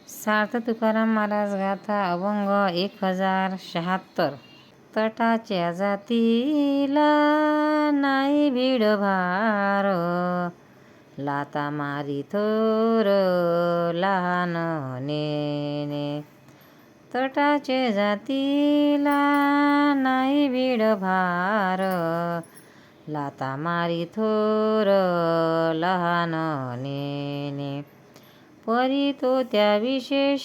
सार्थ तुकाराम महाराज गाथा अभंग 1076. तटाच्या जातीला नाही भीड भार, लाता मारी थोर लहान नेने. तटाचे जातीला नाही भीड भार, लाता मारी थोर लहान नेने. परी तो त्या विशेष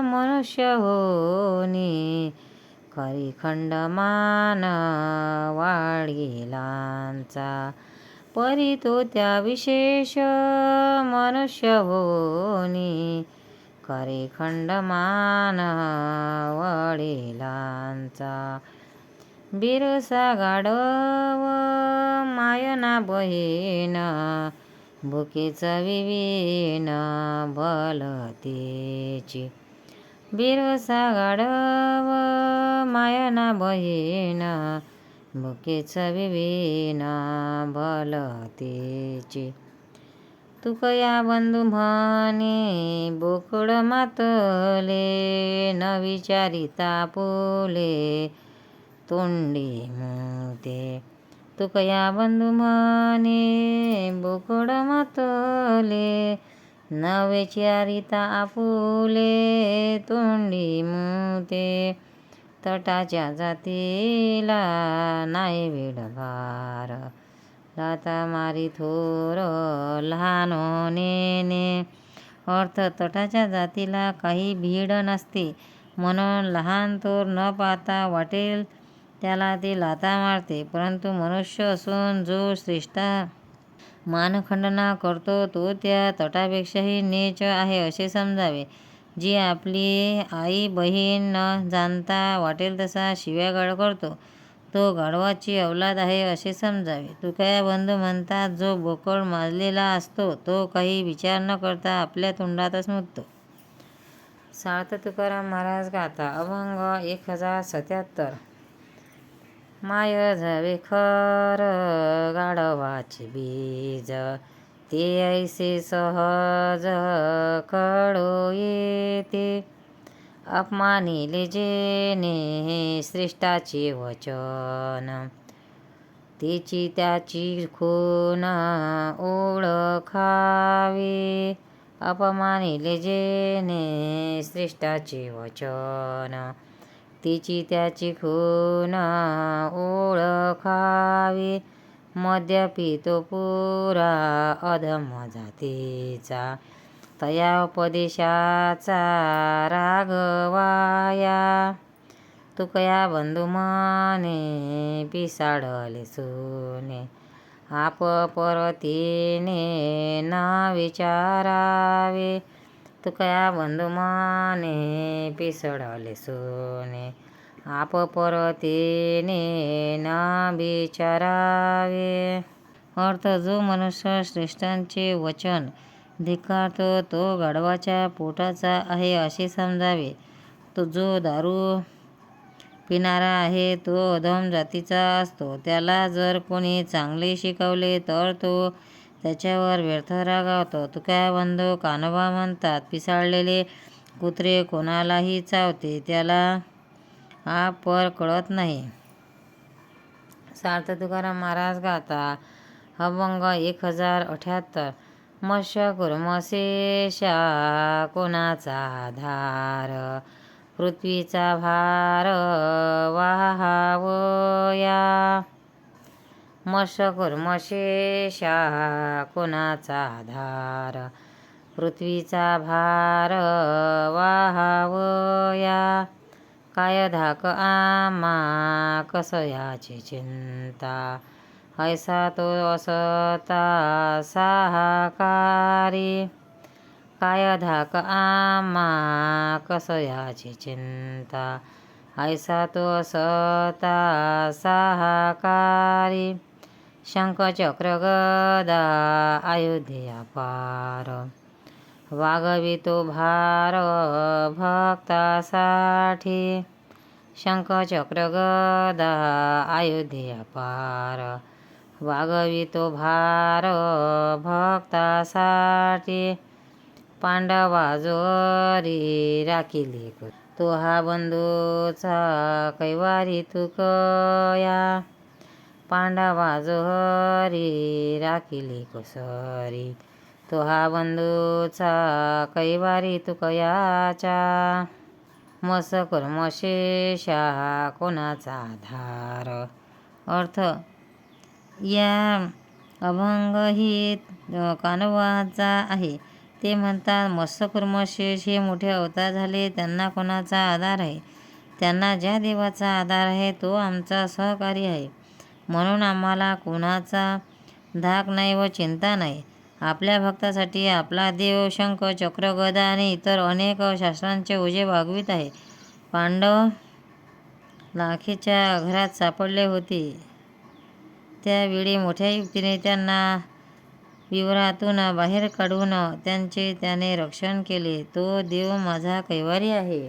मनुष्य होनी, खरी खंडमान वाढीलांचा. परी तो त्या विशेष मनुष्य होनी, खरी खंडमान वडिलांचा. बिरसा गाढव मायना बहीण, भुके चविवीन भलतेची. बिरसा गाढव मायना बहीण, भुके चविवीन भलतेची. तुकया बंधू म्हणे बोकड मातले, न विचारिता पुले तोंडी मुते. तुकया बंधू म्हणे बोकड मातले, न विचारिता आपुले तोंडी मुते. तटाच्या जातीला नाही भीड भार, लाता मारी थोर लहान नेने. अर्थ: तटाच्या जातीला काही भीड नसते, म्हणून लहान थोर न पाहता वाटेल त्याला ते लाथा मारते. परंतु मनुष्य असून जो श्रेष्ठ मानखंडना करतो तो त्या तटापेक्षाही नीच आहे असे समजावे. जी आपली आई बहीण न जाणता वाटेल तसा शिव्यागाळ करतो तो गाढवाची अवलाद आहे असे समजावे. तुकया बंधू म्हणतात, जो बोकड माजलेला असतो तो काही विचार न करता आपल्या तोंडातच मुततो. सार्थ तुकाराम महाराज गाथा अभंग 1077. माय झवे खर गाढवाचे बीज, ते ऐसे सहज कळो येते. अपमानिले जेणे श्रेष्ठाचे वचन, तेची त्याची खून ओळखावे. अपमानिले जेणे श्रेष्ठाचे वचन, तेची त्याची खून ओळखावे. मद्यपी तो पुरा अधम जातीचा, तया उपदेशाचा रागवाया. तुकया बंधू म्हणे पिसाळले सोने, आप परतीने न विचारावे. तुकया बंधू म्हणे पिसाळले सोने, आप परतीने न विचारावे. अर्थ: जो मनुष्य श्रेष्ठांचे वचन धिक्कारतो तो गाढवाच्या पोटाचा आहे असे समजावे. जो दारू पिणारा आहे तो अधम जातीचा असतो. त्याला जर कोणी चांगले शिकवले तर तो त्याच्यावर व्यर्थ रागावतो. तुकया बंधू कान्होबा म्हणतात, पिसाळलेले कुत्रे कोणालाही चावते, त्याला आप पर कळत नाही. सार्थ तुकाराम महाराज गाथा अभंग 1078. मत्स्य कूर्म शेषा कोणाचा आधार, पृथ्वीचा भार वाहावया. मत्स्य कूर्म शेषा कोणाचा आधार, पृथ्वीचा भार वाहावया. काय धाक आम्हा कसयाची चिंता, ऐसा तो असता साहाकारी. काय धाक आम्हा कसयाची चिंता, ऐसा तो असता साहाकारी. शंख चक्र गदा अयोध्या पार, वागवितो भार भक्तासाठी. शंख चक्र गदा अयोध्या पार, वागवितो भार भक्तासाठी. पांडवा जो हरी राखिले तो हा बंधूचा कैवारी तू कया. पांडवा जो हरी राखिले कसरी तो हा बंधूचा कैवारी तू कयाचा. मस कर्मशेषा कोणाचा आधार. अर्थ या अभंग ही कानवाचा आहे. ते म्हणतात मत्स्यकूर्मशेष हे मोठे अवतार झाले, त्यांना कोणाचा आधार आहे. त्यांना ज्या देवाचा आधार आहे तो आमचा सहकारी आहे. म्हणून आम्हाला कोणाचा धाक नाही व चिंता नाही. आपल्या भक्तासाठी आपला देव शंख चक्र गदा आणि इतर अनेक शास्त्रांचे ओझे वागवित आहे. पांडव लाखेच्या घरात सापडले होते. त्यावेळी मोठ्या युक्तीने त्यांना विवरातून बाहेर काढून त्यांचे त्याने रक्षण केले. तो देव माझा कैवारी आहे.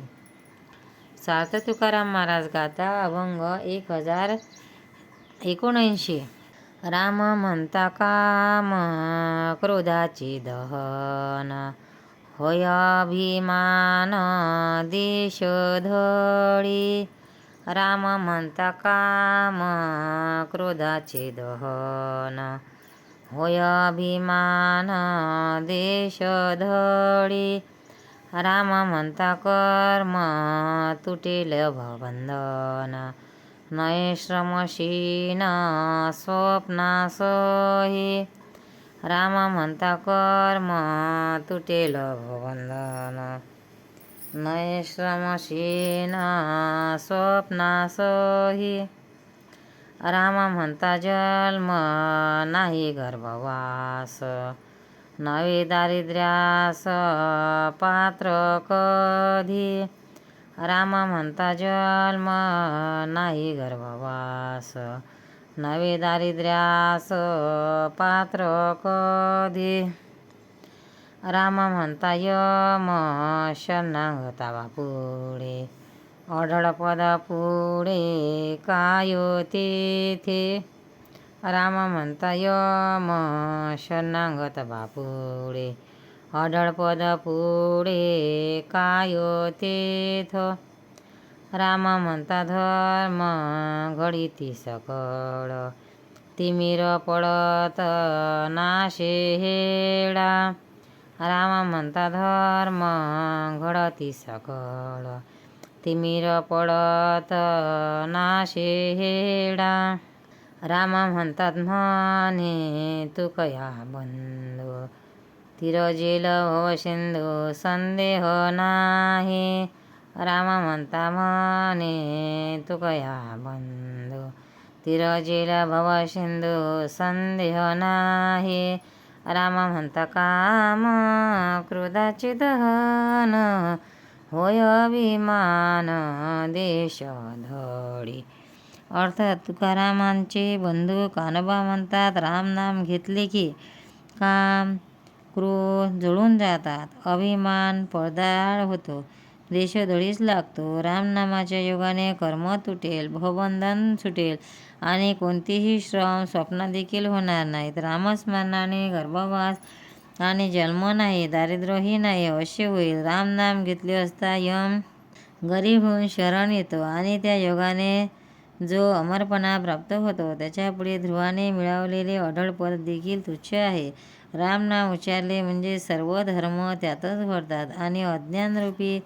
सार्थ तुकाराम महाराज गाथा अभंग 1079. राम म्हणता काम क्रोधाचे दहन होय अभिमान देश धडी. राम म्हणता काम क्रोधाचे दहन होय अभिमान देश धडी. राम म्हणता कर्म तुटेल भवबंधन नये श्रमशीन स्वप्नासही. राम म्हणता कर्म तुटेल भवबंधन नये श्रमशीन स्वप्नासही. राम म्हणता जन्म नाही गर्भवास नवे दारिद्र्यास पात्र कधी. राम म्हणता जन्म नाही गर्भवास नवे दारिद्र्यास पात्र कधी. राम म्हणता यम शरणागता बापुडे अढळ पद पुढे कायो तेथे. राम म्हणता यम शरणागत बापुडे अढळ पद पुढे कायो तेथ. राम म्हणता धर्म घडीती सकळ तिमिर पडत नाशे हेडा. राम म्हणता धर्म घडती सकळ तिमिर पडत नाशे हेडा. राम म्हणतात म्हणे तू कया बंधू तिरजेल भवसिंधू संदेह नाही. राम म्हणता म्हणे तू कया बंधू तिरजेल भवसिंधू संदेह नाही. राम म्हणता काम क्रोधाचे दहन होय अभिमान देश धडी. अर्थात तुकारामांचे बंधू कानबा म्हणतात राम नाम घेतले की काम क्रोध जळून जातात, अभिमान पडदाळ होतो, देशधडीच लागतो. रामनामाच्या योगाने कर्म तुटेल, भवबंधन सुटेल आणि कोणतीही श्रम स्वप्न देखील होणार नाहीत. रामस्मरणाने गर्भवास आणि जन्म नाही, दारिद्र्यही नाही अवश्य होईल. रामनाम घेतले असता यम गरीब होऊन शरण येतो आणि त्या योगाने जो अमरपणा प्राप्त होतो त्याच्यापुढे ध्रुवाने मिळवलेले अढळ पद देखील तुच्छ आहे. रामनाम उच्चारले म्हणजे सर्व धर्म त्यातच भरतात आणि अज्ञानरूपी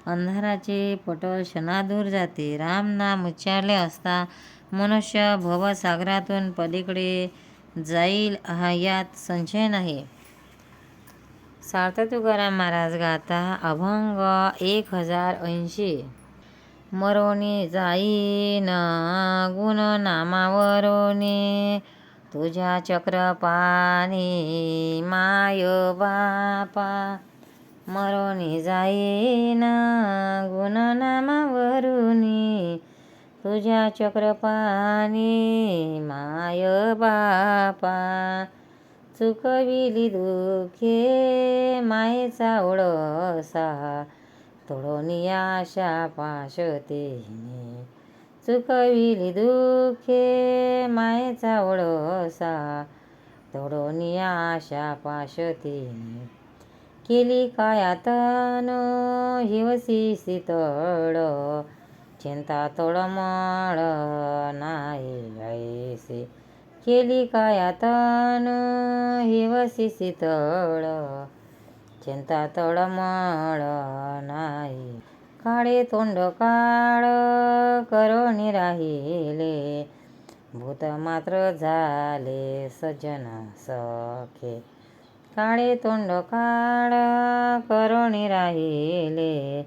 अंधाराचे पटल क्षणात जाते. रामनाम उच्चारले असता मनुष्य भवसागरातून पलीकडे जाईल यात संशय नाही. सार्थ तुकाराम महाराज गाथा अभंग 1080. मरोनी जाईन गुण नामावरोनी तुझ्या चक्रपाणी माय बापा. मरोनी जाईन गुण नामावरुनी तुझ्या चक्रपाणी माय बापा. चुकविली दुखे मायेचा ओळसा तोडोनी आशा पाशतेने. चुकविली दुखे मायेचा ओळसा तोडोनी आशा पाशतेने. केली काय आतन हिवसी शीतळ, चिंता तोडमळ नाही ऐसे. केली काय आतन हिवसी शीतळ, चिंता तोडमळ नाही. काळे तोंड काळ करोनी राहिले, भूत मात्र झाले सज्जन सखे. काळे तोंड काळ करोनी राहिले,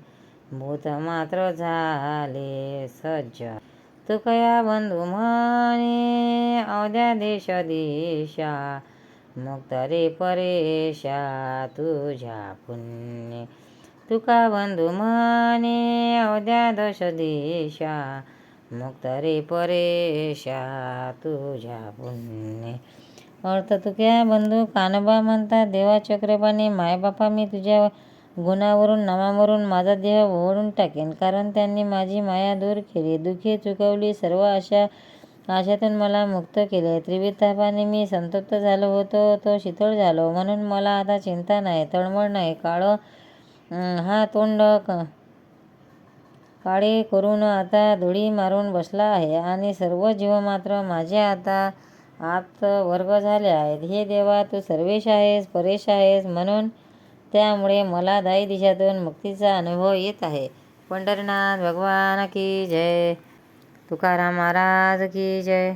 भूत मात्र झाले सज्जन. तुकया बंधू म्हणे अवध्या देश दिशा, मुक्त रे परेशा तुझ्या पुण्य. तुका बंधू म्हणे अवध्या देश दिशा, मुक्त रे परेशा तुझ्या पुण्य. अर्थ तुक्या बंधू कानबा म्हणतात, देवा चक्रपाणी मायबापा, मी तुझ्या गुणावरून नामावरून माझा देह ओढून टाकेन, कारण त्यांनी माझी माया दूर केली, दुःखे चुकवली, सर्व आशातून मला मुक्त केले. त्रिवितापाने मी संतप्त झालो होतो, तो शीतळ झालो, म्हणून मला आता चिंता नाही, तळमळ नाही. हा तोंड काळे करून आता धुळी मारून बसला आहे, आणि सर्व जीव मात्र माझे आता आत वर्ग झाले आहेत. हे देवा, तू सर्वेश आहेस, परेश आहेस, म्हणून त्यामुळे मला दाई दिशातून मुक्तीचा अनुभव येत आहे. पंढरीनाथ भगवान की जय. तुकाराम महाराज की जय.